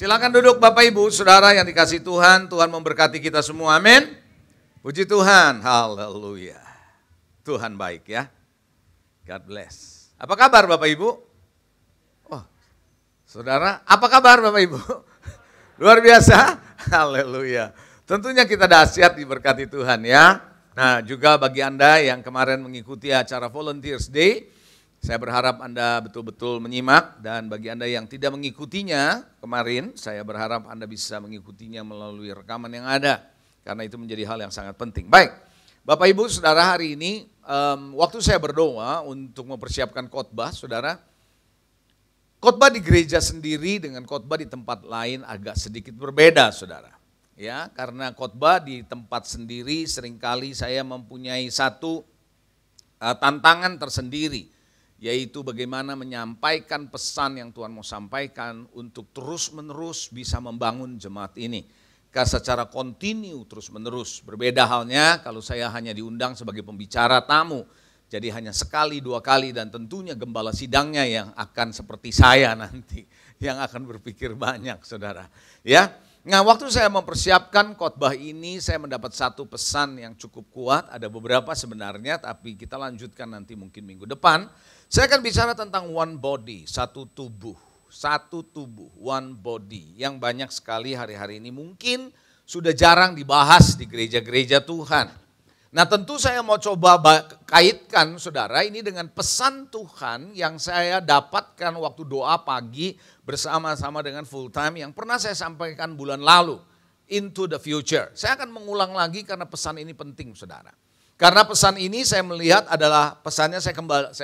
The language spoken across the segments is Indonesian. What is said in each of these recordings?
Silakan duduk Bapak Ibu, Saudara yang dikasihi Tuhan. Tuhan memberkati kita semua, amin. Puji Tuhan, haleluya. Tuhan baik ya. God bless. Apa kabar Bapak Ibu? Oh, Saudara, apa kabar Bapak Ibu? Luar biasa, haleluya. Tentunya kita dahsyat diberkati Tuhan ya. Nah juga bagi Anda yang kemarin mengikuti acara Volunteers Day, saya berharap Anda betul-betul menyimak, dan bagi Anda yang tidak mengikutinya kemarin, saya berharap Anda bisa mengikutinya melalui rekaman yang ada, karena itu menjadi hal yang sangat penting. Baik, Bapak Ibu Saudara, hari ini waktu saya berdoa untuk mempersiapkan khotbah, Saudara, khotbah di gereja sendiri dengan khotbah di tempat lain agak sedikit berbeda, Saudara. Ya, karena khotbah di tempat sendiri seringkali saya mempunyai satu tantangan tersendiri, yaitu bagaimana menyampaikan pesan yang Tuhan mau sampaikan untuk terus-menerus bisa membangun jemaat ini secara kontinu terus-menerus. Berbeda halnya kalau saya hanya diundang sebagai pembicara tamu, jadi hanya sekali, dua kali, dan tentunya gembala sidangnya yang akan seperti saya nanti, yang akan berpikir banyak, Saudara. Ya, nah waktu saya mempersiapkan khotbah ini, saya mendapat satu pesan yang cukup kuat. Ada beberapa sebenarnya, tapi kita lanjutkan nanti mungkin minggu depan. Saya akan bicara tentang one body, satu tubuh, one body, yang banyak sekali hari-hari ini mungkin sudah jarang dibahas di gereja-gereja Tuhan. Nah tentu saya mau coba kaitkan Saudara ini dengan pesan Tuhan yang saya dapatkan waktu doa pagi bersama-sama dengan full time yang pernah saya sampaikan bulan lalu, Into the Future. Saya akan mengulang lagi karena pesan ini penting, Saudara. Karena pesan ini saya melihat adalah pesannya, saya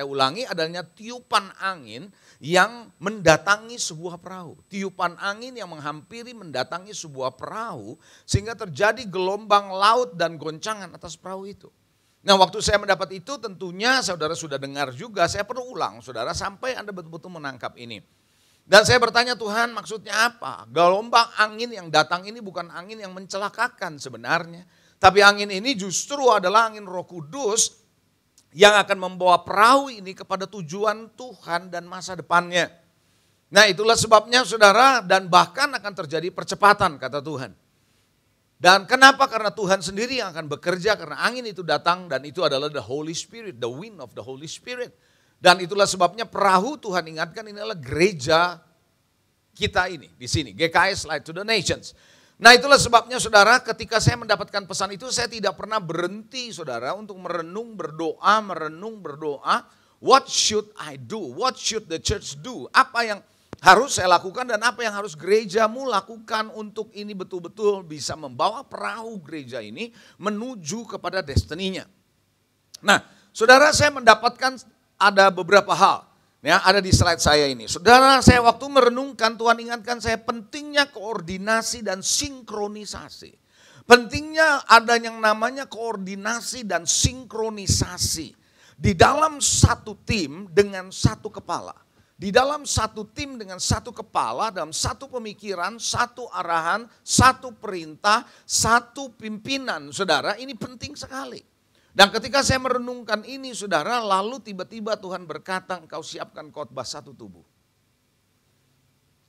ulangi, adanya tiupan angin yang mendatangi sebuah perahu. Tiupan angin yang menghampiri mendatangi sebuah perahu sehingga terjadi gelombang laut dan goncangan atas perahu itu. Nah waktu saya mendapat itu tentunya Saudara sudah dengar juga, saya perlu ulang Saudara sampai Anda betul-betul menangkap ini. Dan saya bertanya, Tuhan maksudnya apa? Gelombang angin yang datang ini bukan angin yang mencelakakan sebenarnya. Tapi angin ini justru adalah angin Roh Kudus yang akan membawa perahu ini kepada tujuan Tuhan dan masa depannya. Nah itulah sebabnya Saudara, dan bahkan akan terjadi percepatan kata Tuhan. Dan kenapa? Karena Tuhan sendiri yang akan bekerja, karena angin itu datang dan itu adalah the Holy Spirit, the wind of the Holy Spirit. Dan itulah sebabnya perahu Tuhan ingatkan ini adalah gereja kita ini di sini, GKS Light to the Nations. Nah itulah sebabnya Saudara, ketika saya mendapatkan pesan itu saya tidak pernah berhenti Saudara untuk merenung berdoa. What should I do? What should the church do? Apa yang harus saya lakukan dan apa yang harus gerejamu lakukan untuk ini betul-betul bisa membawa perahu gereja ini menuju kepada destininya. Nah Saudara, saya mendapatkan ada beberapa hal. Ya, ada di slide saya ini. Saudara, saya waktu merenungkan Tuhan ingatkan saya pentingnya koordinasi dan sinkronisasi. Pentingnya ada yang namanya koordinasi dan sinkronisasi. Di dalam satu tim dengan satu kepala. Di dalam satu tim dengan satu kepala, dalam satu pemikiran, satu arahan, satu perintah, satu pimpinan. Saudara, ini penting sekali. Dan ketika saya merenungkan ini Saudara, lalu tiba-tiba Tuhan berkata, engkau siapkan khotbah satu tubuh.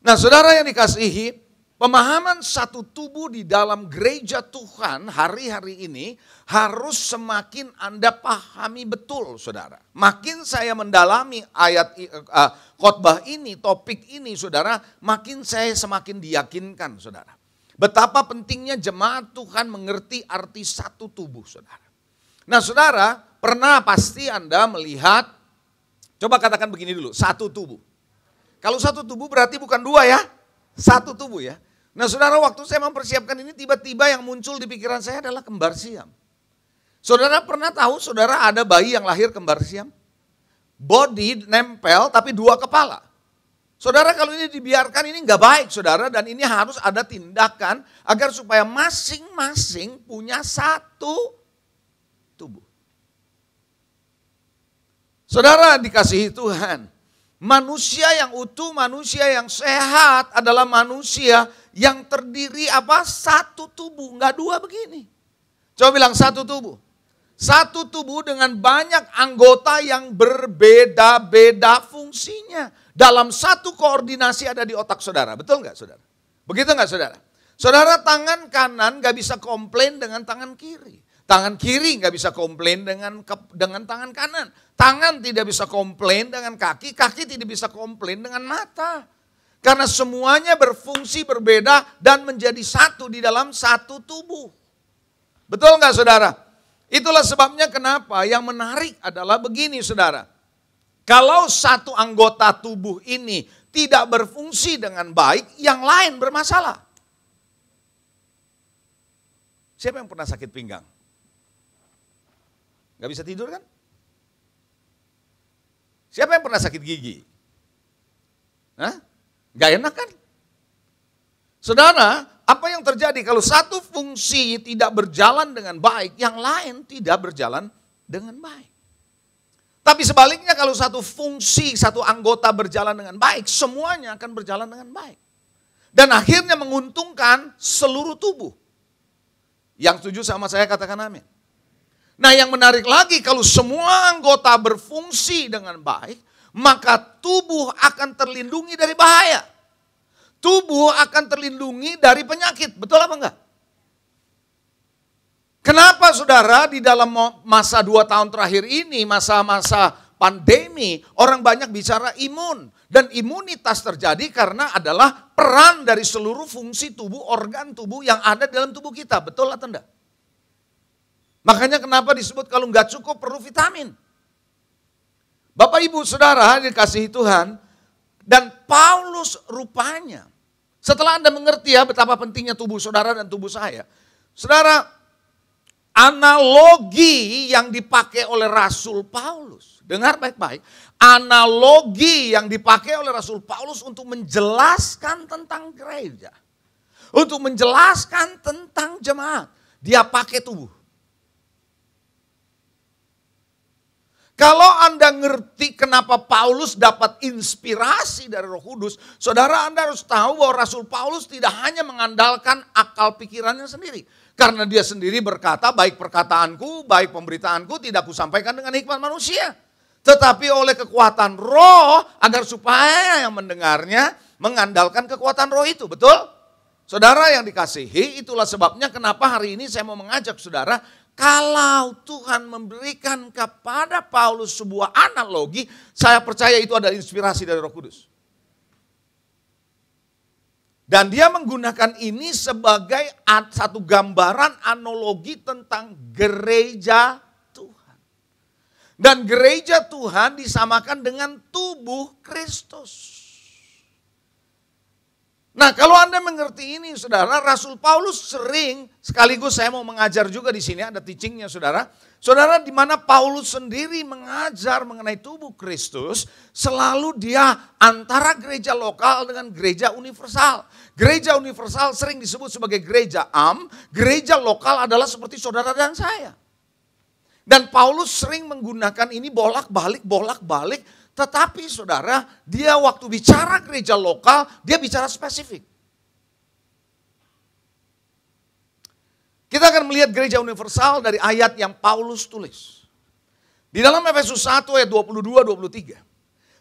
Nah Saudara yang dikasihi, pemahaman satu tubuh di dalam gereja Tuhan hari-hari ini harus semakin Anda pahami betul Saudara. Makin saya mendalami ayat khotbah ini, topik ini Saudara, makin saya semakin diyakinkan Saudara. Betapa pentingnya jemaat Tuhan mengerti arti satu tubuh Saudara. Nah Saudara, pernah pasti Anda melihat, coba katakan begini dulu, satu tubuh. Kalau satu tubuh berarti bukan dua ya, satu tubuh ya. Nah Saudara, waktu saya mempersiapkan ini tiba-tiba yang muncul di pikiran saya adalah kembar siam. Saudara pernah tahu Saudara ada bayi yang lahir kembar siam? Body nempel tapi dua kepala. Saudara kalau ini dibiarkan ini nggak baik Saudara, dan ini harus ada tindakan agar supaya masing-masing punya satu tubuh. Saudara dikasihi Tuhan, manusia yang utuh, manusia yang sehat adalah manusia yang terdiri apa? Satu tubuh, enggak dua begini. Coba bilang satu tubuh. Satu tubuh dengan banyak anggota yang berbeda-beda fungsinya. Dalam satu koordinasi ada di otak Saudara, betul enggak Saudara? Begitu nggak saudara? Saudara, tangan kanan nggak bisa komplain dengan tangan kiri. Tangan kiri nggak bisa komplain dengan tangan kanan. Tangan tidak bisa komplain dengan kaki, kaki tidak bisa komplain dengan mata. Karena semuanya berfungsi berbeda dan menjadi satu di dalam satu tubuh. Betul nggak saudara? Itulah sebabnya kenapa yang menarik adalah begini saudara. Kalau satu anggota tubuh ini tidak berfungsi dengan baik, yang lain bermasalah. Siapa yang pernah sakit pinggang? Gak bisa tidur kan? Siapa yang pernah sakit gigi? Hah? Gak enak kan? Saudara, apa yang terjadi kalau satu fungsi tidak berjalan dengan baik, yang lain tidak berjalan dengan baik. Tapi sebaliknya kalau satu fungsi, satu anggota berjalan dengan baik, semuanya akan berjalan dengan baik. Dan akhirnya menguntungkan seluruh tubuh. Yang setuju sama saya katakan amin. Nah yang menarik lagi, kalau semua anggota berfungsi dengan baik, maka tubuh akan terlindungi dari bahaya. Tubuh akan terlindungi dari penyakit, betul apa enggak? Kenapa saudara di dalam masa 2 tahun terakhir ini, masa-masa pandemi, orang banyak bicara imun. Dan imunitas terjadi karena adalah peran dari seluruh fungsi tubuh, organ tubuh yang ada dalam tubuh kita, betul atau enggak? Makanya kenapa disebut kalau nggak cukup perlu vitamin. Bapak ibu saudara dikasihi Tuhan, dan Paulus rupanya, setelah Anda mengerti ya betapa pentingnya tubuh saudara dan tubuh saya. Saudara, analogi yang dipakai oleh Rasul Paulus, dengar baik-baik, analogi yang dipakai oleh Rasul Paulus untuk menjelaskan tentang gereja, untuk menjelaskan tentang jemaat, dia pakai tubuh. Kalau Anda ngerti kenapa Paulus dapat inspirasi dari Roh Kudus, saudara Anda harus tahu bahwa Rasul Paulus tidak hanya mengandalkan akal pikirannya sendiri. Karena dia sendiri berkata, baik perkataanku, baik pemberitaanku tidak kusampaikan dengan hikmat manusia. Tetapi oleh kekuatan roh, agar supaya yang mendengarnya mengandalkan kekuatan roh itu, betul? Saudara yang dikasihi, itulah sebabnya kenapa hari ini saya mau mengajak saudara, kalau Tuhan memberikan kepada Paulus sebuah analogi, saya percaya itu adalah inspirasi dari Roh Kudus. Dan dia menggunakan ini sebagai satu gambaran analogi tentang gereja Tuhan. Dan gereja Tuhan disamakan dengan tubuh Kristus. Nah kalau Anda mengerti ini saudara, Rasul Paulus sering, sekaligus saya mau mengajar juga di sini, ada teachingnya saudara. Saudara, di mana Paulus sendiri mengajar mengenai tubuh Kristus, selalu dia antara gereja lokal dengan gereja universal. Gereja universal sering disebut sebagai gereja am, gereja lokal adalah seperti saudara dan saya. Dan Paulus sering menggunakan ini bolak-balik. Tetapi saudara, dia waktu bicara gereja lokal, dia bicara spesifik. Kita akan melihat gereja universal dari ayat yang Paulus tulis. Di dalam Efesus 1 ayat 22-23.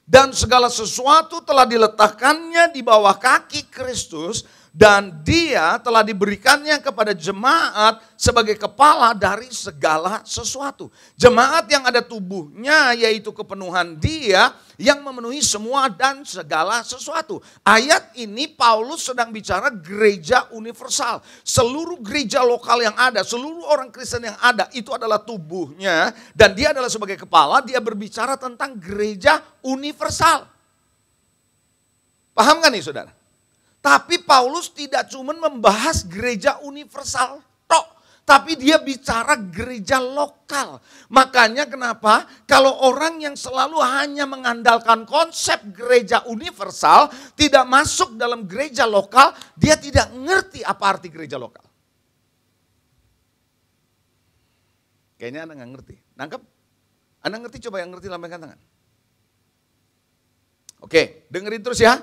Dan segala sesuatu telah diletakkannya di bawah kaki Kristus, dan dia telah diberikannya kepada jemaat sebagai kepala dari segala sesuatu. Jemaat yang ada tubuhnya yaitu kepenuhan dia yang memenuhi semua dan segala sesuatu. Ayat ini Paulus sedang bicara gereja universal. Seluruh gereja lokal yang ada, seluruh orang Kristen yang ada itu adalah tubuhnya. Dan dia adalah sebagai kepala, dia berbicara tentang gereja universal. Paham kan nih saudara? Tapi Paulus tidak cuma membahas gereja universal tok, tapi dia bicara gereja lokal. Makanya kenapa kalau orang yang selalu hanya mengandalkan konsep gereja universal, tidak masuk dalam gereja lokal, dia tidak ngerti apa arti gereja lokal. Kayaknya Anda nggak ngerti. Nangkep? Anda ngerti, coba yang ngerti lambaikan tangan. Oke, dengerin terus ya.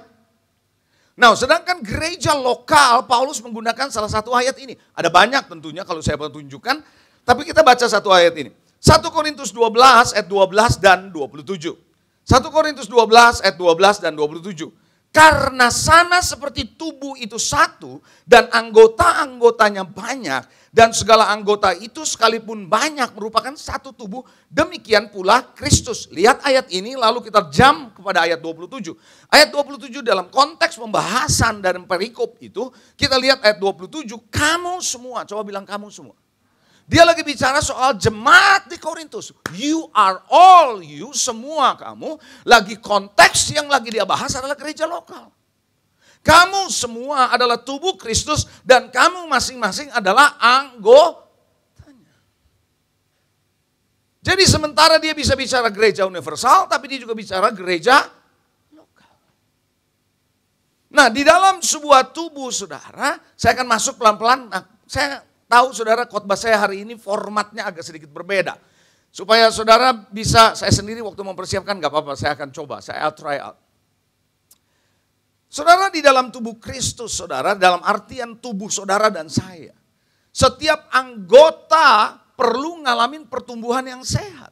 Nah, sedangkan gereja lokal, Paulus menggunakan salah satu ayat ini. Ada banyak tentunya kalau saya mau tunjukkan, tapi kita baca satu ayat ini. 1 Korintus 12 ayat 12 dan 27. 1 Korintus 12 ayat 12 dan 27. Karena sana seperti tubuh itu satu dan anggota-anggotanya banyak dan segala anggota itu sekalipun banyak merupakan satu tubuh, demikian pula Kristus. Lihat ayat ini lalu kita jump kepada ayat 27. Ayat 27 dalam konteks pembahasan dari perikop itu, kita lihat ayat 27, kamu semua, coba bilang kamu semua. Dia lagi bicara soal jemaat di Korintus. You are all, you semua kamu, lagi konteks yang lagi dia bahas adalah gereja lokal. Kamu semua adalah tubuh Kristus dan kamu masing-masing adalah anggotanya. Jadi sementara dia bisa bicara gereja universal, tapi dia juga bicara gereja lokal. Nah, di dalam sebuah tubuh saudara, saya akan masuk pelan-pelan. Nah, saya tahu saudara khotbah saya hari ini formatnya agak sedikit berbeda. Supaya saudara bisa, saya sendiri waktu mempersiapkan gak apa-apa, saya akan coba, saya try out. Saudara, di dalam tubuh Kristus, saudara, dalam artian tubuh saudara dan saya, setiap anggota perlu ngalamin pertumbuhan yang sehat.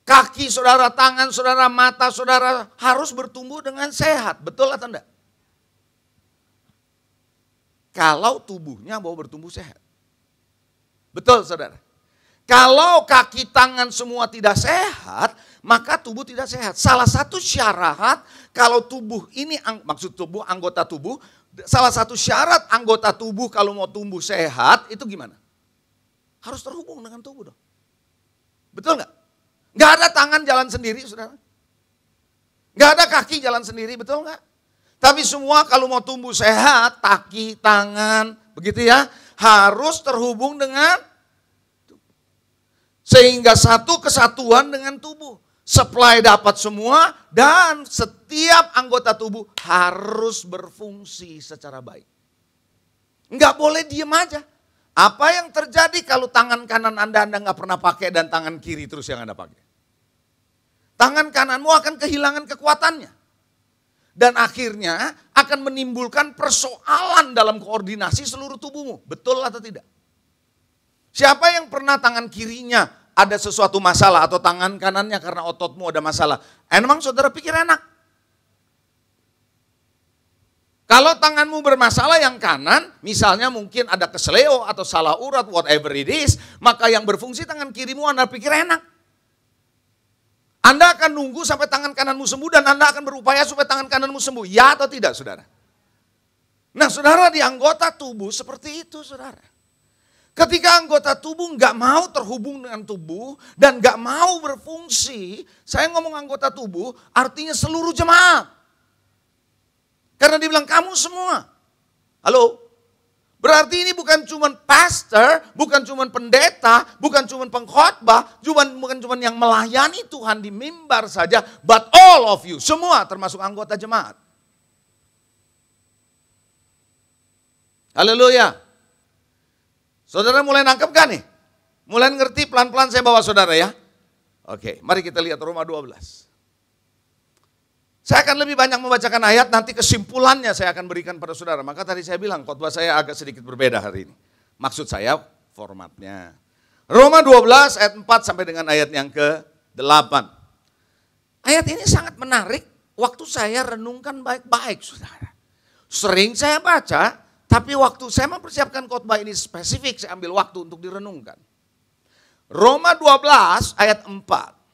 Kaki saudara, tangan saudara, mata saudara harus bertumbuh dengan sehat. Betul atau enggak? Kalau tubuhnya mau bertumbuh sehat. Betul saudara? Kalau kaki tangan semua tidak sehat, maka tubuh tidak sehat. Salah satu syarat kalau tubuh ini, maksud tubuh, anggota tubuh, salah satu syarat anggota tubuh kalau mau tumbuh sehat, itu gimana? Harus terhubung dengan tubuh dong. Betul nggak? Nggak ada tangan jalan sendiri, saudara. Nggak ada kaki jalan sendiri, betul nggak? Tapi semua kalau mau tumbuh sehat, kaki, tangan, begitu ya, harus terhubung dengan sehingga satu kesatuan dengan tubuh. Supply dapat semua dan setiap anggota tubuh harus berfungsi secara baik. Enggak boleh diem aja. Apa yang terjadi kalau tangan kanan Anda nggak pernah pakai dan tangan kiri terus yang Anda pakai? Tangan kananmu akan kehilangan kekuatannya. Dan akhirnya akan menimbulkan persoalan dalam koordinasi seluruh tubuhmu. Betul atau tidak? Siapa yang pernah tangan kirinya ada sesuatu masalah atau tangan kanannya karena ototmu ada masalah? Emang saudara pikir enak? Kalau tanganmu bermasalah yang kanan, misalnya mungkin ada kesleo atau salah urat, whatever it is, maka yang berfungsi tangan kirimu Anda pikir enak. Anda akan nunggu sampai tangan kananmu sembuh dan Anda akan berupaya supaya tangan kananmu sembuh. Ya atau tidak saudara? Nah saudara, di anggota tubuh seperti itu saudara. Ketika anggota tubuh nggak mau terhubung dengan tubuh dan nggak mau berfungsi, saya ngomong anggota tubuh artinya seluruh jemaat. Karena dia bilang kamu semua. Halo? Berarti ini bukan cuma pastor, bukan cuma pendeta, bukan cuma pengkhotbah, bukan cuma yang melayani Tuhan di mimbar saja, but all of you, semua termasuk anggota jemaat. Haleluya. Saudara mulai nangkep gak nih? Mulai ngerti pelan-pelan saya bawa saudara ya. Oke, mari kita lihat Roma 12. Saya akan lebih banyak membacakan ayat, nanti kesimpulannya saya akan berikan pada saudara. Maka tadi saya bilang khotbah saya agak sedikit berbeda hari ini. Maksud saya formatnya. Roma 12 ayat 4 sampai dengan ayat yang ke-8. Ayat ini sangat menarik waktu saya renungkan baik-baik saudara. Sering saya baca, tapi waktu saya mempersiapkan khotbah ini spesifik, saya ambil waktu untuk direnungkan. Roma 12 ayat 4,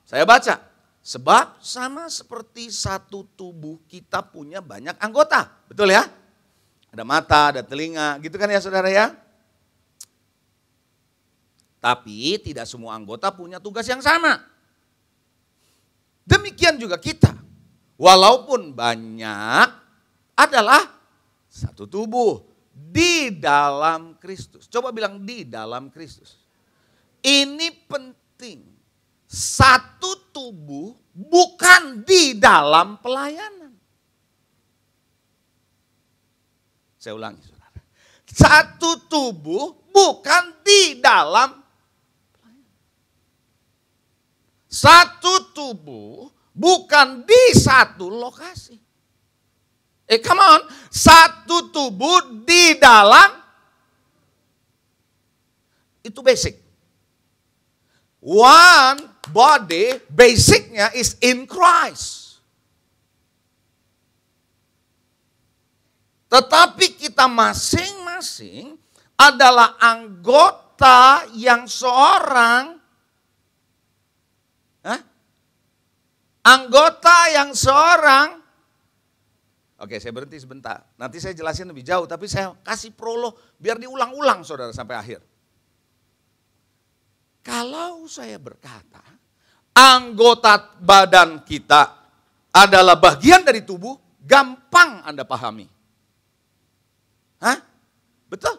saya baca. Sebab sama seperti satu tubuh kita punya banyak anggota. Betul ya? Ada mata, ada telinga, gitu kan ya saudara ya? Tapi tidak semua anggota punya tugas yang sama. Demikian juga kita. Walaupun banyak adalah satu tubuh di dalam Kristus. Coba bilang di dalam Kristus. Ini penting. Satu tubuh bukan di dalam pelayanan. Saya ulangi saudara. Satu tubuh bukan di dalam pelayanan. Satu tubuh bukan di satu lokasi. Come on. Satu tubuh di dalam. Itu basic. One body, basicnya is in Christ. Tetapi kita masing-masing adalah anggota yang seorang. Anggota yang seorang. Oke, saya berhenti sebentar. Nanti saya jelasin lebih jauh, tapi saya kasih prolog biar diulang-ulang saudara sampai akhir. Kalau saya berkata, anggota badan kita adalah bagian dari tubuh, gampang Anda pahami. Betul?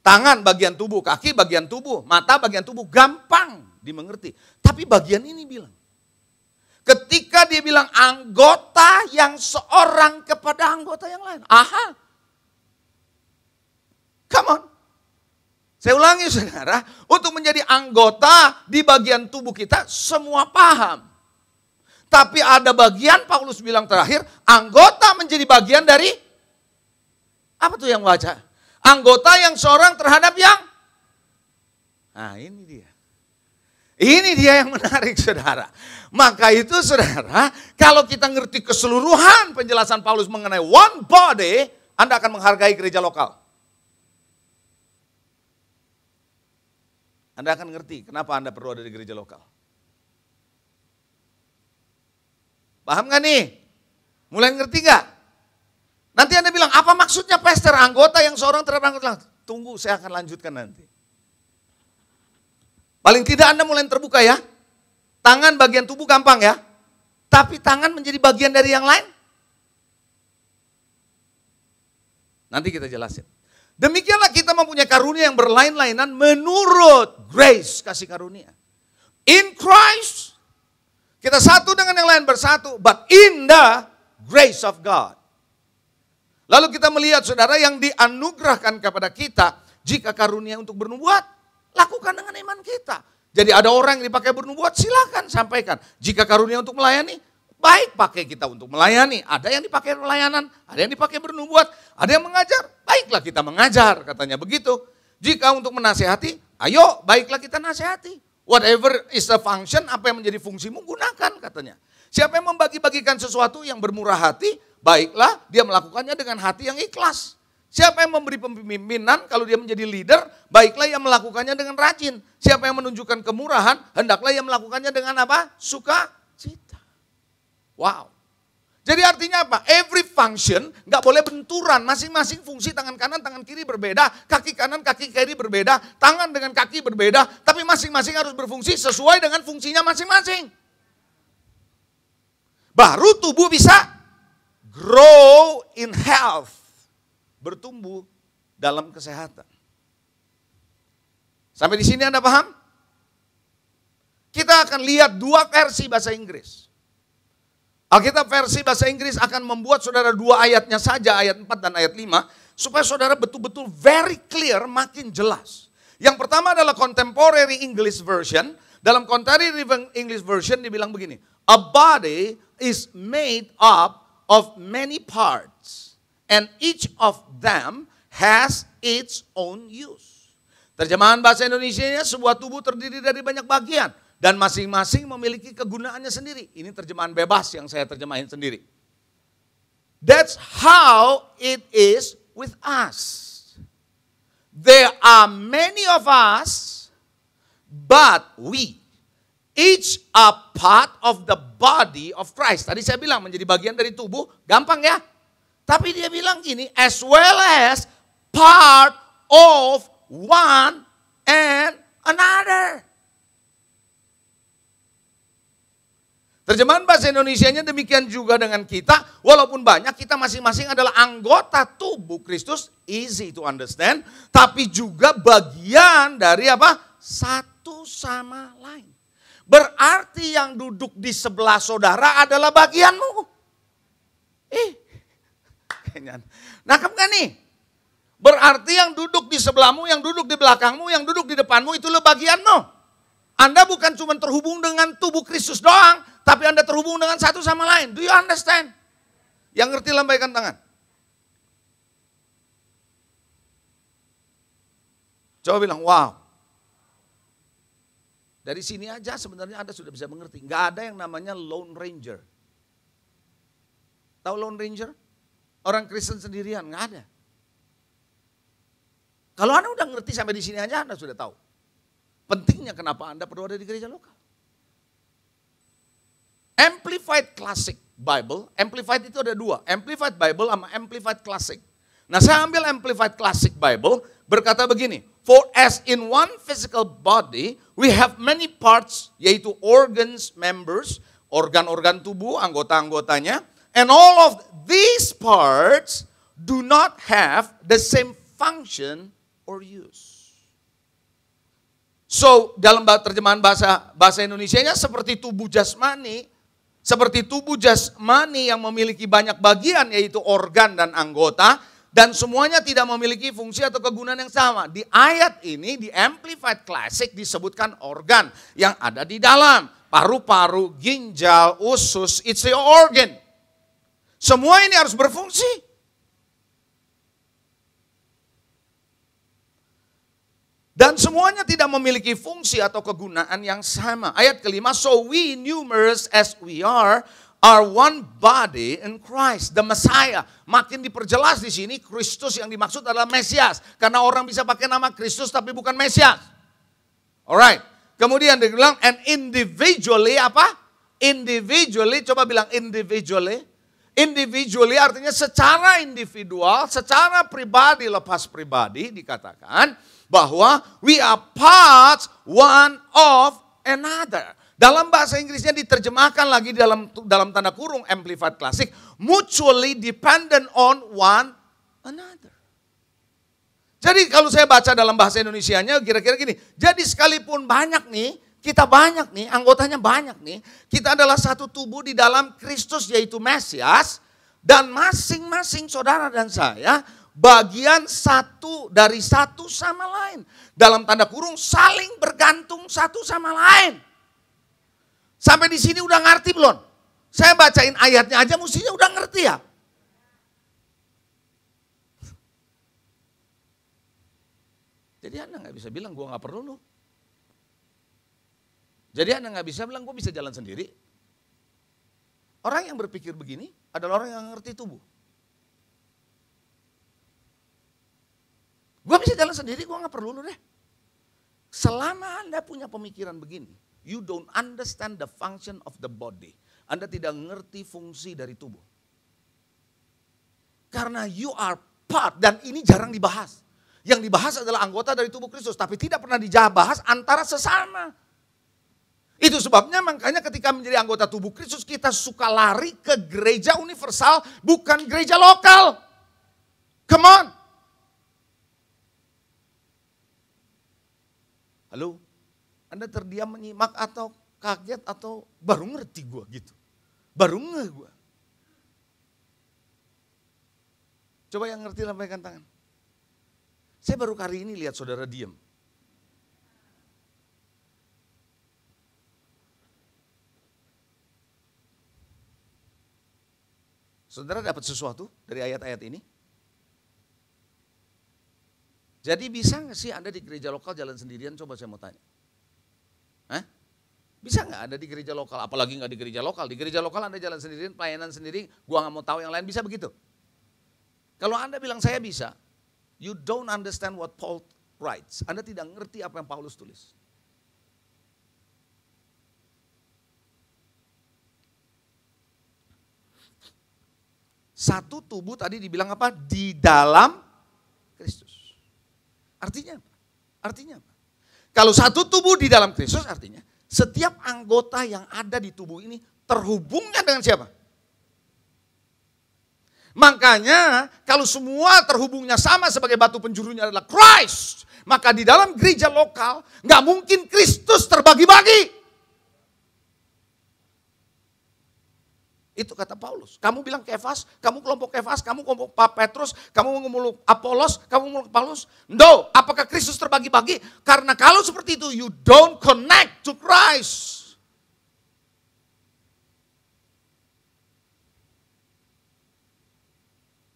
Tangan bagian tubuh, kaki bagian tubuh, mata bagian tubuh, gampang dimengerti. Tapi bagian ini bilang, ketika dia bilang anggota yang seorang kepada anggota yang lain. Come on. Saya ulangi saudara, untuk menjadi anggota di bagian tubuh kita semua paham. Tapi ada bagian Paulus bilang terakhir, anggota menjadi bagian dari, apa tuh yang baca? Anggota yang seorang terhadap yang, ini dia. Ini dia yang menarik saudara. Maka itu saudara, kalau kita ngerti keseluruhan penjelasan Paulus mengenai one body, Anda akan menghargai gereja lokal. Anda akan ngerti kenapa Anda perlu ada di gereja lokal. Paham gak nih? Mulai ngerti gak? Nanti Anda bilang, apa maksudnya pastor anggota yang seorang terhadap anggota? Tunggu, saya akan lanjutkan nanti. Paling tidak Anda mulai terbuka ya. Tangan bagian tubuh gampang ya. Tapi tangan menjadi bagian dari yang lain. Nanti kita jelasin. Demikianlah kita mempunyai karunia yang berlain-lainan menurut grace kasih karunia. In Christ, kita satu dengan yang lain bersatu. But in the grace of God. Lalu kita melihat saudara yang dianugerahkan kepada kita. Jika karunia untuk bernubuat, lakukan dengan iman kita. Jadi ada orang yang dipakai bernubuat, silakan sampaikan. Jika karunia untuk melayani, baik pakai kita untuk melayani. Ada yang dipakai pelayanan, ada yang dipakai bernubuat, ada yang mengajar. Baiklah kita mengajar, katanya begitu. Jika untuk menasehati, ayo baiklah kita nasihati. Whatever is the function, apa yang menjadi fungsimu gunakan katanya. Siapa yang membagi-bagikan sesuatu yang bermurah hati, baiklah dia melakukannya dengan hati yang ikhlas. Siapa yang memberi pemimpinan, kalau dia menjadi leader, baiklah ia melakukannya dengan rajin. Siapa yang menunjukkan kemurahan, hendaklah ia melakukannya dengan apa? Sukacita. Wow. Jadi artinya apa? Every function gak boleh benturan. Masing-masing fungsi tangan kanan, tangan kiri berbeda. Kaki kanan, kaki kiri berbeda. Tangan dengan kaki berbeda. Tapi masing-masing harus berfungsi sesuai dengan fungsinya masing-masing. Baru tubuh bisa grow in health. Bertumbuh dalam kesehatan. Sampai di sini Anda paham? Kita akan lihat dua versi bahasa Inggris. Alkitab versi bahasa Inggris akan membuat saudara dua ayatnya saja, ayat 4 dan ayat 5, supaya saudara betul-betul very clear, makin jelas. Yang pertama adalah Contemporary English Version. Dalam Contemporary English Version dibilang begini, a body is made up of many parts. And each of them has its own use. Terjemahan bahasa Indonesianya, sebuah tubuh terdiri dari banyak bagian. Dan masing-masing memiliki kegunaannya sendiri. Ini terjemahan bebas yang saya terjemahin sendiri. That's how it is with us. There are many of us, but we, each a part of the body of Christ. Tadi saya bilang menjadi bagian dari tubuh, gampang ya. Tapi dia bilang gini, as well as part of one and another. Terjemahan bahasa Indonesianya demikian juga dengan kita, walaupun banyak kita masing-masing adalah anggota tubuh Kristus, easy to understand, tapi juga bagian dari apa? Satu sama lain. Berarti yang duduk di sebelah saudara adalah bagianmu. Nangkep gak nih? Berarti yang duduk di sebelahmu, yang duduk di belakangmu, yang duduk di depanmu itulah bagianmu. Anda bukan cuma terhubung dengan tubuh Kristus doang, tapi Anda terhubung dengan satu sama lain. Do you understand? Yang ngerti lambaikan tangan. Coba bilang, wow. Dari sini aja sebenarnya Anda sudah bisa mengerti. Nggak ada yang namanya Lone Ranger. Tahu Lone Ranger? Orang Kristen sendirian, nggak ada. Kalau Anda udah ngerti sampai di sini aja Anda sudah tahu. Pentingnya kenapa Anda perlu ada di gereja lokal. Amplified Classic Bible, Amplified itu ada dua. Amplified Bible sama Amplified Classic. Nah saya ambil Amplified Classic Bible, berkata begini. For as in one physical body, we have many parts, yaitu organs, members, organ-organ tubuh, anggota-anggotanya. And all of these parts do not have the same function or use. So, dalam terjemahan bahasa Indonesianya seperti tubuh jasmani yang memiliki banyak bagian yaitu organ dan anggota dan semuanya tidak memiliki fungsi atau kegunaan yang sama. Di ayat ini di Amplified Classic disebutkan organ yang ada di dalam, paru-paru, ginjal, usus, it's your organ. Semua ini harus berfungsi. Dan semuanya tidak memiliki fungsi atau kegunaan yang sama. Ayat kelima, so we numerous as we are one body in Christ, the Messiah. Makin diperjelas di sini, Kristus yang dimaksud adalah Mesias. Karena orang bisa pakai nama Kristus tapi bukan Mesias. Alright, kemudian dia bilang, and individually apa? Individually, coba bilang individually. Individually artinya secara individual, secara pribadi lepas pribadi dikatakan bahwa we are parts one of another. Dalam bahasa Inggrisnya diterjemahkan lagi dalam tanda kurung Amplified Classic, mutually dependent on one another. Jadi kalau saya baca dalam bahasa Indonesianya kira-kira gini, jadi sekalipun banyak nih, kita banyak nih, anggotanya banyak nih. Kita adalah satu tubuh di dalam Kristus yaitu Mesias. Dan masing-masing saudara dan saya bagian satu dari satu sama lain. Dalam tanda kurung saling bergantung satu sama lain. Sampai di sini udah ngerti belum? Saya bacain ayatnya aja mestinya udah ngerti ya. Jadi Anda gak bisa bilang gue gak perlu lu. Jadi Anda gak bisa bilang gue bisa jalan sendiri. Orang yang berpikir begini adalah orang yang ngerti tubuh. Gue bisa jalan sendiri, gue gak perlu lu deh. Selama Anda punya pemikiran begini, you don't understand the function of the body. Anda tidak ngerti fungsi dari tubuh. Karena you are part, dan ini jarang dibahas. Yang dibahas adalah anggota dari tubuh Kristus, tapi tidak pernah dibahas antara sesama. Itu sebabnya makanya ketika menjadi anggota tubuh Kristus kita suka lari ke gereja universal bukan gereja lokal. Come on. Halo, Anda terdiam menyimak atau kaget atau baru ngerti gue gitu. Baru ngeh gue. Coba yang ngerti lambaikan tangan. Saya baru kali ini lihat saudara diam. Saudara dapat sesuatu dari ayat-ayat ini? Jadi bisa nggak sih Anda di gereja lokal jalan sendirian? Coba saya mau tanya. Hah? Bisa nggak Anda di gereja lokal? Apalagi nggak di gereja lokal. Di gereja lokal Anda jalan sendirian, pelayanan sendiri, gua nggak mau tahu yang lain, bisa begitu? Kalau Anda bilang saya bisa, you don't understand what Paul writes. Anda tidak ngerti apa yang Paulus tulis. Satu tubuh tadi dibilang apa? Di dalam Kristus. Artinya apa? Artinya apa? Kalau satu tubuh di dalam Kristus artinya setiap anggota yang ada di tubuh ini terhubungnya dengan siapa? Makanya kalau semua terhubungnya sama sebagai batu penjurunya adalah Christ. Maka di dalam gereja lokal gak mungkin Kristus terbagi-bagi. Itu kata Paulus. Kamu bilang Kefas, kamu kelompok Kefas, kamu kelompok Petrus, kamu ngomong Apolos, kamu ngomong Paulus. No, apakah Kristus terbagi-bagi? Karena kalau seperti itu, you don't connect to Christ.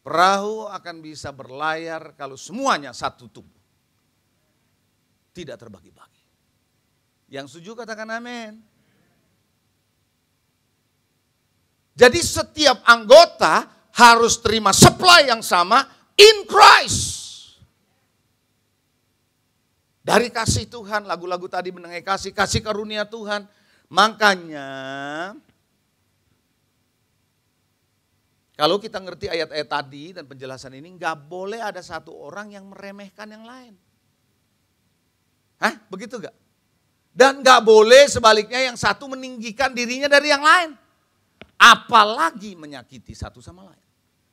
Perahu akan bisa berlayar kalau semuanya satu tubuh. Tidak terbagi-bagi. Yang setuju katakan amin. Jadi setiap anggota harus terima supply yang sama in Christ. Dari kasih Tuhan, lagu-lagu tadi mengenai kasih karunia Tuhan. Makanya, kalau kita ngerti ayat-ayat tadi dan penjelasan ini, nggak boleh ada satu orang yang meremehkan yang lain. Hah? Begitu nggak? Dan nggak boleh sebaliknya yang satu meninggikan dirinya dari yang lain. Apalagi menyakiti satu sama lain.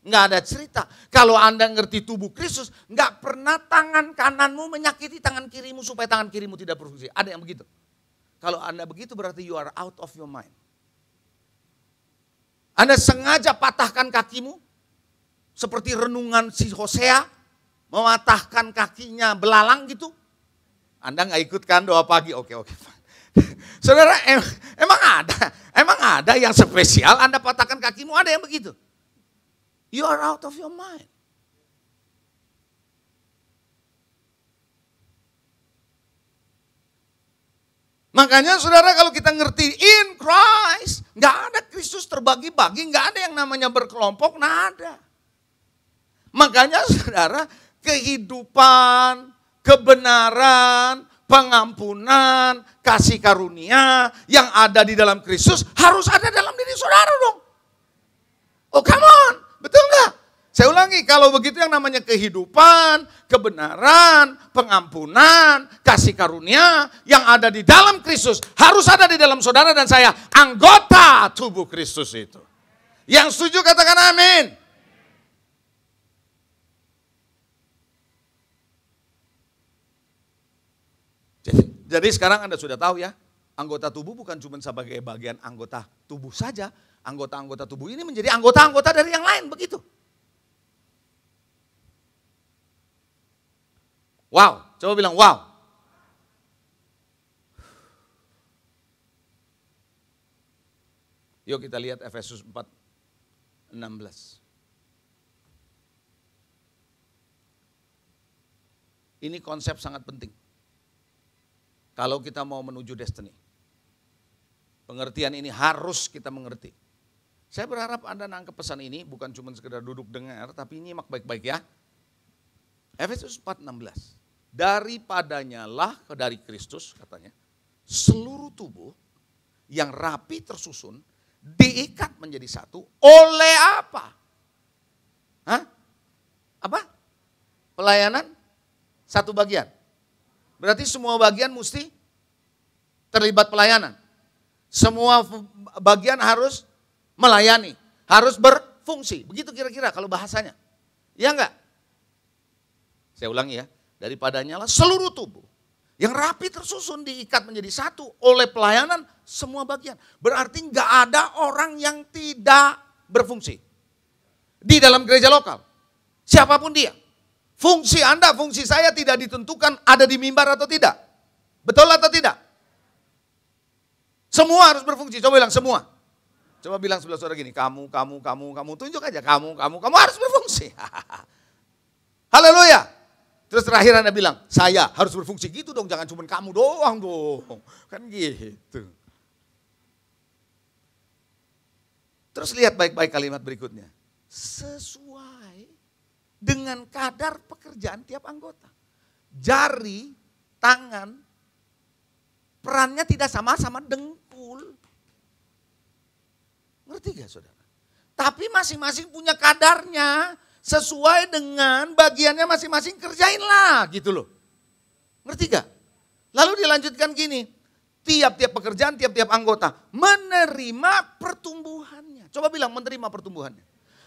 Nggak ada cerita. Kalau Anda ngerti tubuh Kristus, nggak pernah tangan kananmu menyakiti tangan kirimu supaya tangan kirimu tidak berfungsi. Ada yang begitu. Kalau Anda begitu berarti you are out of your mind. Anda sengaja patahkan kakimu, seperti renungan si Hosea, mematahkan kakinya belalang gitu. Anda nggak ikutkan doa pagi, oke. Saudara, emang ada yang spesial Anda patahkan kakimu, ada yang begitu. You are out of your mind. Makanya saudara kalau kita ngerti in Christ, nggak ada Kristus terbagi-bagi, nggak ada yang namanya berkelompok, nggak ada. Makanya saudara, kehidupan, kebenaran, pengampunan, kasih karunia yang ada di dalam Kristus harus ada dalam diri saudara dong. Oh come on. Betul nggak? Saya ulangi, kalau begitu yang namanya kehidupan, kebenaran, pengampunan, kasih karunia yang ada di dalam Kristus harus ada di dalam saudara dan saya, anggota tubuh Kristus itu. Yang setuju katakan amin. Jadi sekarang Anda sudah tahu ya, anggota tubuh bukan cuma sebagai bagian anggota tubuh saja. Anggota-anggota tubuh ini menjadi anggota-anggota dari yang lain, begitu. Wow, coba bilang wow. Yuk kita lihat Efesus 4:16. Ini konsep sangat penting. Kalau kita mau menuju destiny. Pengertian ini harus kita mengerti. Saya berharap Anda nangkep pesan ini, bukan cuma sekedar duduk dengar, tapi nyimak baik-baik ya. Efesus 4:16. Daripadanya lah, dari Kristus katanya, seluruh tubuh yang rapi tersusun, diikat menjadi satu oleh apa? Hah? Apa? Pelayanan? Satu bagian. Berarti semua bagian mesti terlibat pelayanan. Semua bagian harus melayani, harus berfungsi. Begitu kira-kira kalau bahasanya. Ya enggak? Saya ulangi ya. Daripadanya lah seluruh tubuh yang rapi tersusun diikat menjadi satu oleh pelayanan semua bagian. Berarti enggak ada orang yang tidak berfungsi. Di dalam gereja lokal. Siapapun dia. Fungsi Anda, fungsi saya tidak ditentukan ada di mimbar atau tidak. Betul atau tidak? Semua harus berfungsi. Coba bilang semua. Coba bilang sebelah saudara gini, kamu, tunjuk aja, kamu harus berfungsi. Haleluya. Terus terakhir Anda bilang, saya harus berfungsi gitu dong, jangan cuma kamu doang dong. Kan gitu. Terus lihat baik-baik kalimat berikutnya. Sesuai dengan kadar pekerjaan tiap anggota. Jari, tangan, perannya tidak sama-sama dengkul. Ngerti gak saudara? Tapi masing-masing punya kadarnya. Sesuai dengan bagiannya masing-masing kerjainlah gitu loh. Ngerti gak? Lalu dilanjutkan gini. Tiap-tiap pekerjaan, tiap-tiap anggota menerima pertumbuhannya. Coba bilang menerima pertumbuhannya.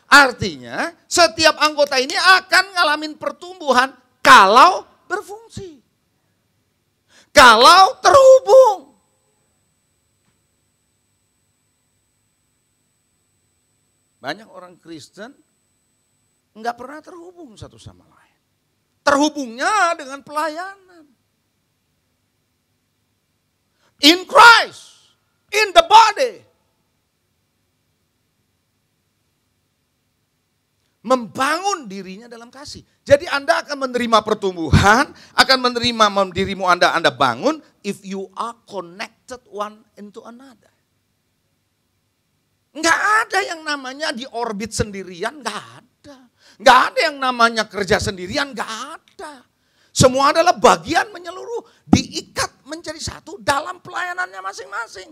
Artinya setiap anggota ini akan ngalamin pertumbuhan kalau berfungsi. Kalau terhubung. Banyak orang Kristen enggak pernah terhubung satu sama lain. Terhubungnya dengan pelayanan. In Christ, in the body. Membangun dirinya dalam kasih. Jadi Anda akan menerima pertumbuhan, akan menerima dirimu Anda bangun if you are connected one into another. Nggak ada yang namanya di orbit sendirian, nggak ada. Nggak ada yang namanya kerja sendirian, nggak ada. Semua adalah bagian menyeluruh, diikat menjadi satu dalam pelayanannya masing-masing.